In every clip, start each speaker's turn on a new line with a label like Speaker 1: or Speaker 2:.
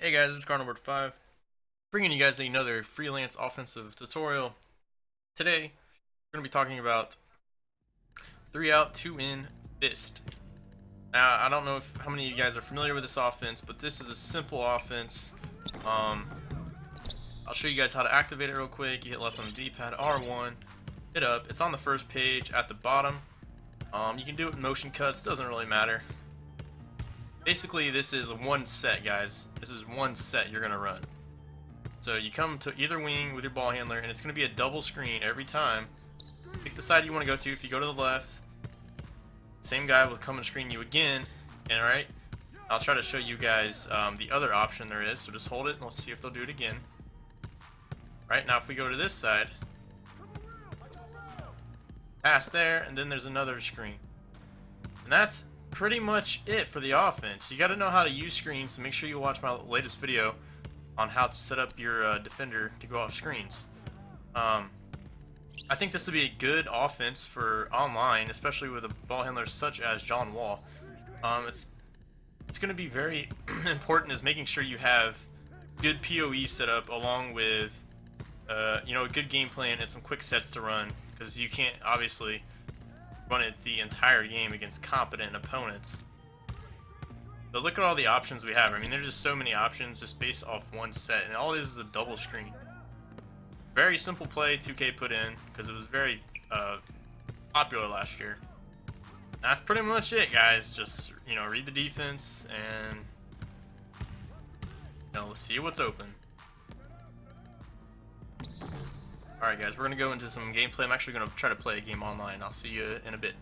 Speaker 1: Hey guys, it's car number 5, bringing you guys another freelance offensive tutorial. Today, we're going to be talking about 3 out, 2 in, fist. Now, I don't know how many of you guys are familiar with this offense, but this is a simple offense. I'll show you guys how to activate it real quick. You hit left on the D-pad, R1, hit up. It's on the first page at the bottom. You can do it in motion cuts, doesn't really matter. Basically, this is one set, guys. This is one set you're going to run. So you come to either wing with your ball handler, and it's going to be a double screen every time. Pick the side you want to go to. If you go to the left, same guy will come and screen you again. And alright, I'll try to show you guys the other option there is. So just hold it, and let's see if they'll do it again. Right, now if we go to this side, pass there, and then there's another screen. And that's pretty much it for the offense. You got to know how to use screens, so make sure you watch my latest video on how to set up your defender to go off screens. I think this would be a good offense for online, especially with a ball handler such as John Wall. It's going to be very important is making sure you have good PoE set up along with a good game plan and some quick sets to run, because you can't obviously run it the entire game against competent opponents. But look at all the options we have. I mean, there's just so many options just based off one set, and all it is a double screen. Very simple play 2K put in because it was very popular last year. That's pretty much it, guys. Just read the defense and let's see what's open. Alright guys, we're going to go into some gameplay. I'm actually going to try to play a game online. I'll see you in a bit.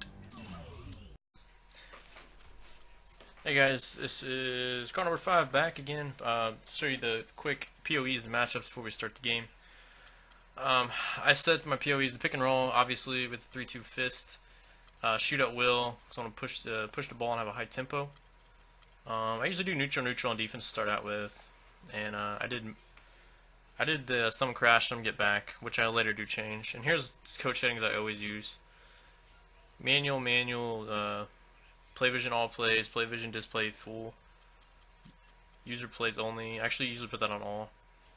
Speaker 1: Hey guys, this is car number 5 back again. Show you the quick PoEs and matchups before we start the game. I set my PoEs to pick and roll, obviously with 3-2 fist. Shoot at will, so I want to push the ball and have a high tempo. I usually do neutral on defense to start out with. And I did the some crash, some get back, which I later do change. And here's coach settings I always use. Manual, play vision all plays, play vision display full, user plays only. I actually usually put that on all.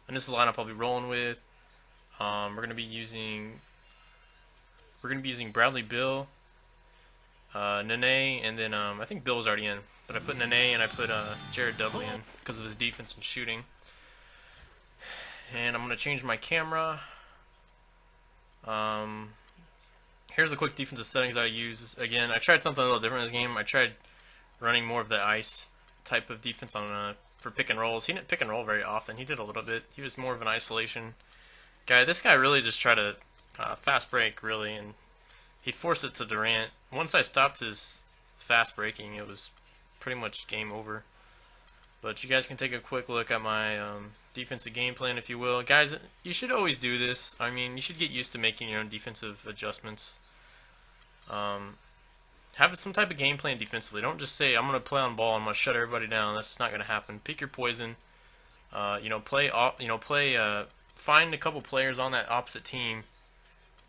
Speaker 1: And this is the lineup I'll be rolling with. We're gonna be using Bradley Bill, Nene, and then I think Bill was already in, but I put Nene and I put Jared Dudley in because of his defense and shooting. And I'm going to change my camera. Here's the quick defensive settings I use. Again, I tried something a little different in this game. I tried running more of the ice type of defense on for pick and rolls. He didn't pick and roll very often. He did a little bit. He was more of an isolation guy. This guy really just tried to fast break, really, and he forced it to Durant. Once I stopped his fast breaking, it was pretty much game over. But you guys can take a quick look at my defensive game plan, if you will. Guys, you should always do this. I mean, you should get used to making your own defensive adjustments. Have some type of game plan defensively. Don't just say, I'm going to play on ball, I'm going to shut everybody down. That's just not going to happen. Pick your poison. Find a couple players on that opposite team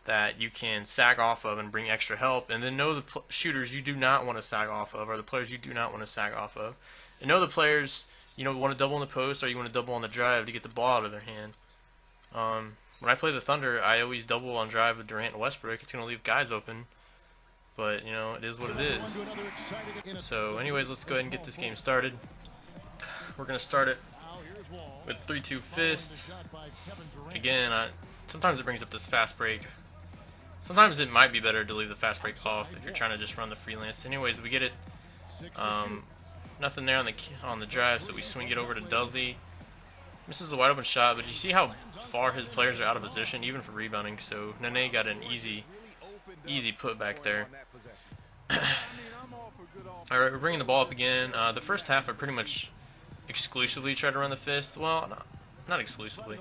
Speaker 1: that you can sag off of and bring extra help. And then know the shooters you do not want to sag off of, or the players you do not want to sag off of. And know the players want to double in the post, or you want to double on the drive to get the ball out of their hand. When I play the Thunder, I always double on drive with Durant and Westbrook. It's going to leave guys open, but it is what it is. So anyways, let's go ahead and get this game started. We're going to start it with 3-2 fist. Again, sometimes it brings up this fast break. Sometimes it might be better to leave the fast break off if you're trying to just run the freelance. Anyways, we get it. Nothing there on the drive, so we swing it over to Dudley. Misses the wide open shot, but you see how far his players are out of position, even for rebounding. So Nene got an easy put back there. All right, we're bringing the ball up again. The first half I pretty much exclusively tried to run the fist. Well, not exclusively.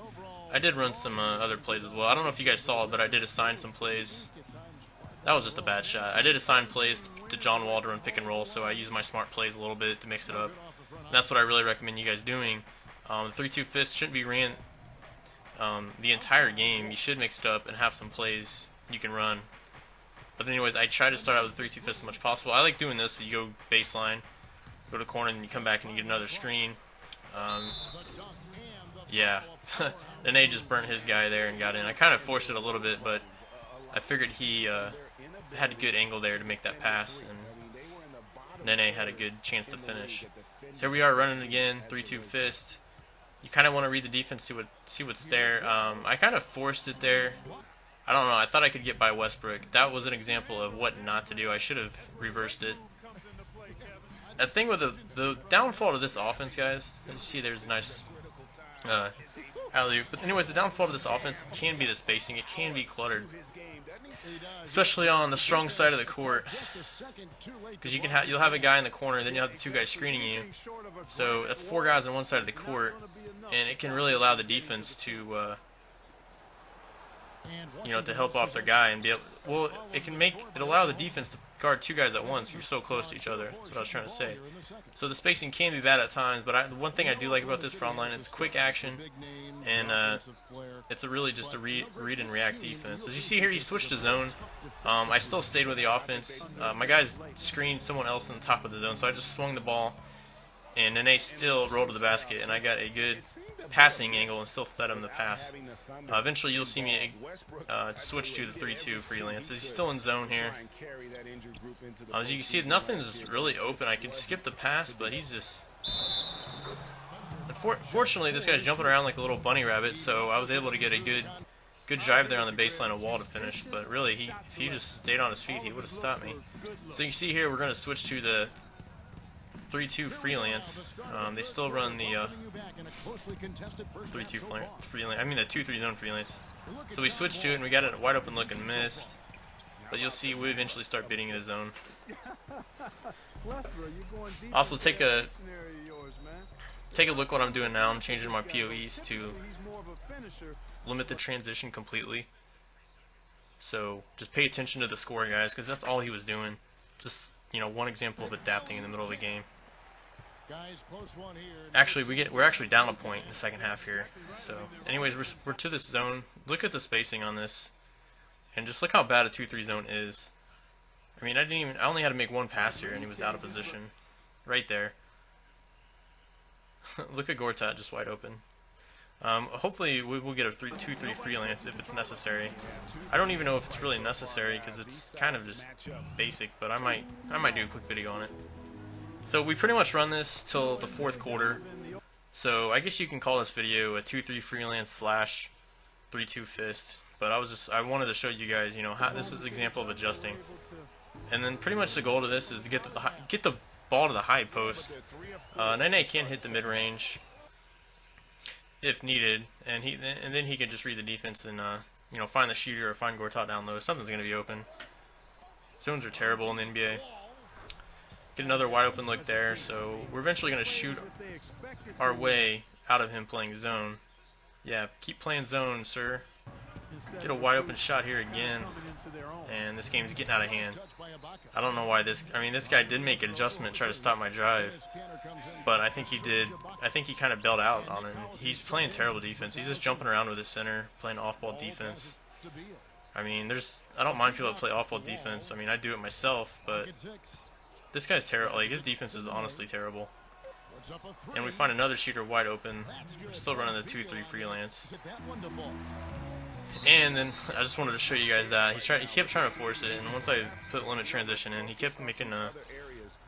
Speaker 1: I did run some other plays as well. I don't know if you guys saw it, but I did assign some plays. That was just a bad shot. I did assign plays to John Wall to run pick and roll, so I used my smart plays a little bit to mix it up. And that's what I really recommend you guys doing. The 3-2 fist shouldn't be ran the entire game. You should mix it up and have some plays you can run. But anyways, I try to start out with 3-2 fist as much as possible. I like doing this. You go baseline, go to the corner, and you come back and you get another screen. Yeah, Nene just burnt his guy there and got in. I kind of forced it a little bit, but I figured he had a good angle there to make that pass, and Nene had a good chance to finish. So here we are running again, 3-2 fist. You kind of want to read the defense, see what's there. I kind of forced it there. I don't know. I thought I could get by Westbrook. That was an example of what not to do. I should have reversed it. The thing with the downfall to this offense, guys, as you see, there's a nice alley-oop. But anyways, the downfall to this offense can be the spacing. It can be cluttered, especially on the strong side of the court, because you'll have a guy in the corner, then you'll have the two guys screening you. So that's 4 guys on one side of the court, and it can really allow the defense to to help off their guy and be able. Well, it can allow the defense to guard 2 guys at once. You're so close to each other. That's what I was trying to say. So the spacing can be bad at times, but the one thing I do like about this front line, it's quick action, and it's really just a read and react defense. As you see here, he switched to zone. I still stayed with the offense. My guys screened someone else on the top of the zone, so I just swung the ball, and Nene still rolled to the basket, and I got a good passing angle and still fed him the pass. Eventually, you'll see me switch to the 3-2 Freelance. He's still in zone here. As you can see, nothing's really open. I can skip the pass, but he's just... Fortunately, this guy's jumping around like a little bunny rabbit, so I was able to get a good drive there on the baseline of wall to finish. But really, if he just stayed on his feet, he would have stopped me. So you can see here, we're going to switch to the 3-2 Freelance. They still run the 3-2 Freelance. I mean the 2-3 zone Freelance. So we switched to it and we got it wide open look and missed. But you'll see we eventually start bidding in the zone. Also take a look what I'm doing now. I'm changing my POEs to limit the transition completely. So just pay attention to the score, guys, because that's all he was doing. Just one example of adapting in the middle of the game. Actually, we're actually down a point in the second half here. So, anyways, we're to this zone. Look at the spacing on this, and just look how bad a 2-3 zone is. I mean, I only had to make one pass here, and he was out of position, right there. Look at Gortat just wide open. Hopefully, we'll get a 2-3 Freelance if it's necessary. I don't even know if it's really necessary because it's kind of just basic, but I might do a quick video on it. So we pretty much run this till the 4th quarter. So I guess you can call this video a 2-3 Freelance / 3-2 fist. But I wanted to show you guys, how this is an example of adjusting. And then pretty much the goal to this is to get the ball to the high post. Nene can hit the mid range if needed, and then he can just read the defense and find the shooter or find Gortat down low. Something's going to be open. Zones are terrible in the NBA. Get another wide open look there, so we're eventually going to shoot our way out of him playing zone. Yeah, keep playing zone, sir. Get a wide open shot here again, and this game's getting out of hand. I don't know why this guy did make an adjustment, try to stop my drive, but I think he did. I think he kind of bailed out on him. He's playing terrible defense. He's just jumping around with his center, playing off-ball defense. I mean, I don't mind people that play off-ball defense. I mean, I do it myself, but this guy's terrible. Like, his defense is honestly terrible. And we find another shooter wide open. We're still running the 2-3 Freelance. And then I just wanted to show you guys that he kept trying to force it, and once I put limit transition in, he kept making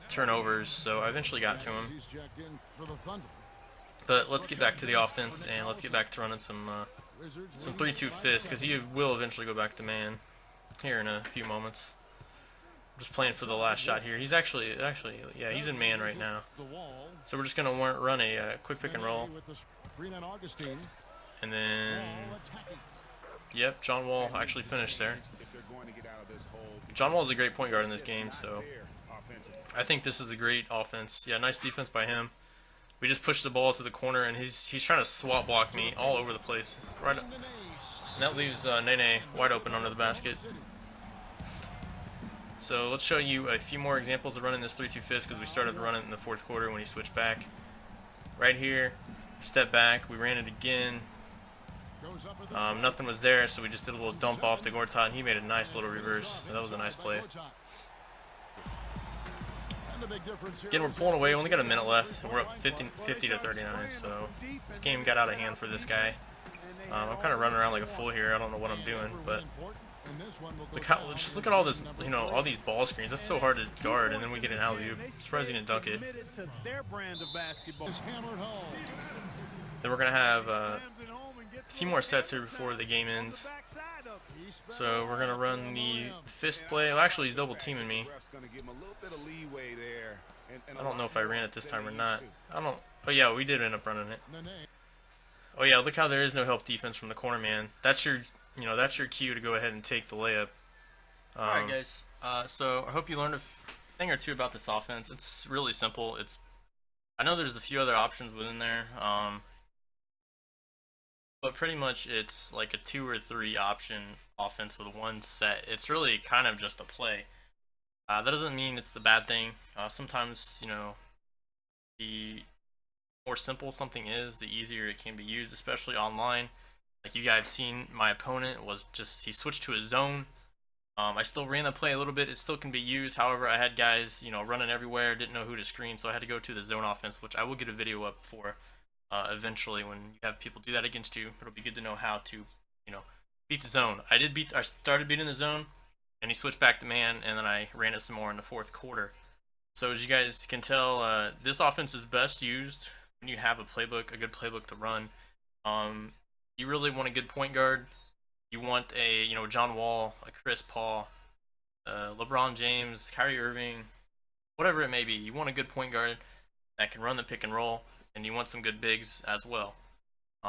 Speaker 1: turnovers. So I eventually got to him. But let's get back to the offense, and let's get back to running some 3-2 fists, because he will eventually go back to man here in a few moments. Just playing for the last shot here. He's actually, yeah, he's in man right now. So we're just gonna run a quick pick and roll, and then, yep, John Wall actually finished there. John Wall is a great point guard in this game, so I think this is a great offense. Yeah, nice defense by him. We just pushed the ball to the corner, and he's trying to swap block me all over the place. Right, and that leaves Nene wide open under the basket. So let's show you a few more examples of running this 3-2 fist, because we started to run it in the 4th quarter when he switched back. Right here, step back, we ran it again. Nothing was there, so we just did a little dump off to Gortat, and he made a nice little reverse. That was a nice play. Again, we're pulling away. We only got a minute left. We're up 50 to 39, so this game got out of hand for this guy. I'm kind of running around like a fool here. I don't know what I'm doing, but just look at all this, you know, all these ball screens. That's so hard to guard, and then we get an alley-oop. Surprised he didn't dunk it. Then we're gonna have a few more sets here before the game ends. So we're gonna run the fist play. Well, actually, he's double teaming me. I don't know if I ran it this time or not. I don't. Oh yeah, we did end up running it. Oh yeah, look how there is no help defense from the corner man. That's your, you know, that's your cue to go ahead and take the layup. Alright guys, so I hope you learned a thing or two about this offense. It's really simple. I know there's a few other options within there, but pretty much it's like a 2 or 3 option offense with one set. It's really kind of just a play. That doesn't mean it's the bad thing. Sometimes, you know, the more simple something is, the easier it can be used, especially online. Like you guys have seen, my opponent was just, he switched to a zone. I still ran the play a little bit. It still can be used. However, I had guys, you know, running everywhere, didn't know who to screen, so I had to go to the zone offense, which I will get a video up for eventually when you have people do that against you. It'll be good to know how to, you know, beat the zone. I started beating the zone, and he switched back to man, and then I ran it some more in the 4th quarter. So as you guys can tell, this offense is best used when you have a playbook, a good playbook to run. You really want a good point guard. You want a, you know, John Wall, a Chris Paul, LeBron James, Kyrie Irving, whatever it may be. You want a good point guard that can run the pick and roll, and you want some good bigs as well.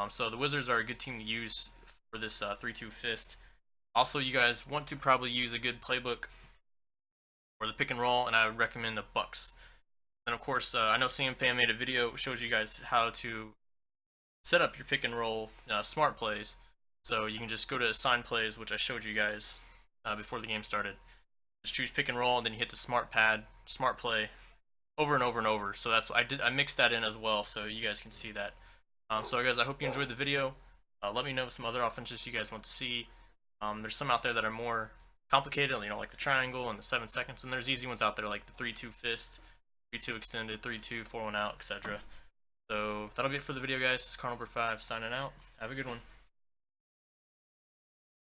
Speaker 1: So the Wizards are a good team to use for this 3-2 fist. Also, you guys want to probably use a good playbook for the pick and roll, and I would recommend the Bucks. And of course, I know Sam Pham made a video shows you guys how to set up your pick and roll smart plays. So you can just go to assign plays, which I showed you guys before the game started. Just choose pick and roll, and then you hit the smart pad, smart play, over and over and over. So that's what I did. I mixed that in as well, so you guys can see that. So guys, I hope you enjoyed the video. Let me know some other offenses you guys want to see. There's some out there that are more complicated, you know, like the triangle and the 7 seconds, and there's easy ones out there like the 3-2 fist, 3-2 extended, 3-2, 4-1 out, etc. So that'll be it for the video, guys. This is Carnal 5 signing out. Have a good one.